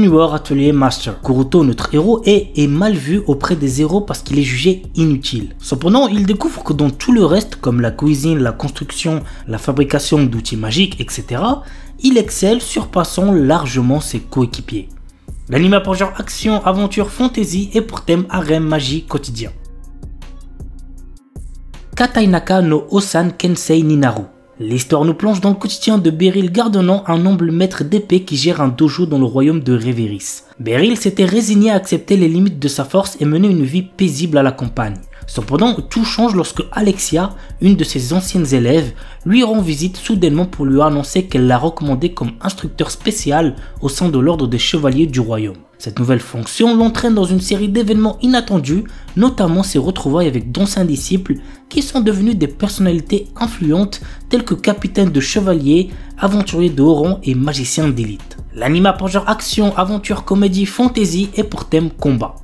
Junior Atelier Master. Kuruto, notre héros, est mal vu auprès des héros parce qu'il est jugé inutile. Cependant, il découvre que dans tout le reste, comme la cuisine, la construction, la fabrication d'outils magiques, etc., il excelle, surpassant largement ses coéquipiers. L'anime a pour genre action, aventure, fantasy et pour thème harem, magie, quotidien. Katainaka no Osan Kensei Ninaru. L'histoire nous plonge dans le quotidien de Beryl Gardonnant, un noble maître d'épée qui gère un dojo dans le royaume de Reveris. Beryl s'était résigné à accepter les limites de sa force et mener une vie paisible à la campagne. Cependant, tout change lorsque Alexia, une de ses anciennes élèves, lui rend visite soudainement pour lui annoncer qu'elle l'a recommandé comme instructeur spécial au sein de l'ordre des chevaliers du royaume. Cette nouvelle fonction l'entraîne dans une série d'événements inattendus, notamment ses retrouvailles avec d'anciens disciples qui sont devenus des personnalités influentes telles que capitaine de chevaliers, aventuriers de haut rang et magiciens d'élite. L'anime a pour genre action, aventure, comédie, fantasy et pour thème combat.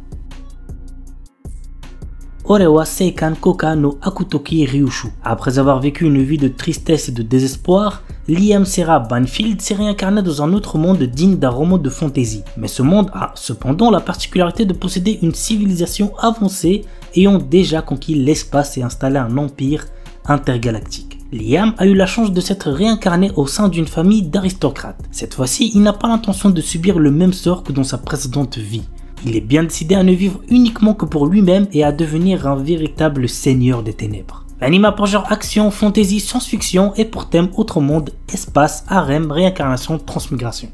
Orewa Seikan Koka no Akutoki Ryushu. Après avoir vécu une vie de tristesse et de désespoir, Liam Serra Banfield s'est réincarné dans un autre monde digne d'un roman de fantasy. Mais ce monde a cependant la particularité de posséder une civilisation avancée ayant déjà conquis l'espace et installé un empire intergalactique. Liam a eu la chance de s'être réincarné au sein d'une famille d'aristocrates. Cette fois-ci, il n'a pas l'intention de subir le même sort que dans sa précédente vie. Il est bien décidé à ne vivre uniquement que pour lui-même et à devenir un véritable seigneur des ténèbres. L'anime a pour genre action, fantasy, science-fiction et pour thème autre monde, espace, harem, réincarnation, transmigration.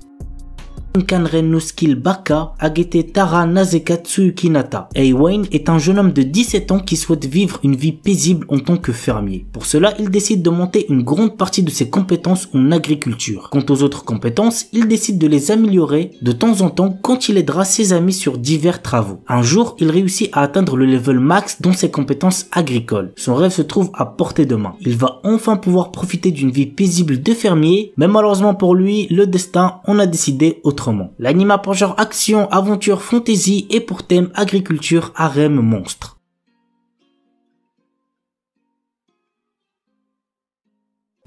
Kanren no skill Baka Agete Tara Nazeka Tsuyuki Nata. Eiwain est un jeune homme de 17 ans qui souhaite vivre une vie paisible en tant que fermier. Pour cela, il décide de monter une grande partie de ses compétences en agriculture. Quant aux autres compétences, il décide de les améliorer de temps en temps quand il aidera ses amis sur divers travaux. Un jour, il réussit à atteindre le level max dans ses compétences agricoles. Son rêve se trouve à portée de main. Il va enfin pouvoir profiter d'une vie paisible de fermier, mais malheureusement pour lui, le destin en a décidé autrement. L'anime a pour genre action, aventure, fantasy et pour thème agriculture, harem, monstre.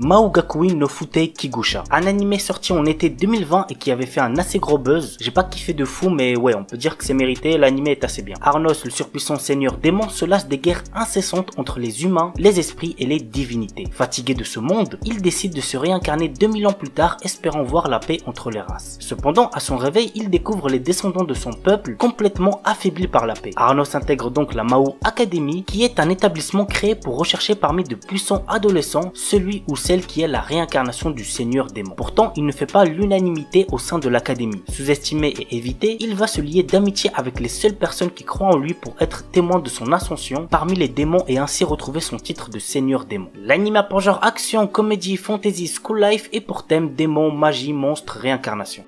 Maogakuin no Futei Kigusha, un animé sorti en été 2020 et qui avait fait un assez gros buzz. J'ai pas kiffé de fou, mais ouais, on peut dire que c'est mérité, l'animé est assez bien. Arnos, le surpuissant seigneur démon, se lasse des guerres incessantes entre les humains, les esprits et les divinités. Fatigué de ce monde, il décide de se réincarner 2000 ans plus tard, espérant voir la paix entre les races. Cependant, à son réveil, il découvre les descendants de son peuple complètement affaiblis par la paix. Arnos intègre donc la Mao Academy, qui est un établissement créé pour rechercher parmi de puissants adolescents celui ou celle qui est la réincarnation du seigneur démon. Pourtant, il ne fait pas l'unanimité au sein de l'académie. Sous-estimé et évité, il va se lier d'amitié avec les seules personnes qui croient en lui pour être témoins de son ascension parmi les démons et ainsi retrouver son titre de seigneur démon. L'anime a pour genre action, comédie, fantasy, school life et pour thème démon, magie, monstre, réincarnation.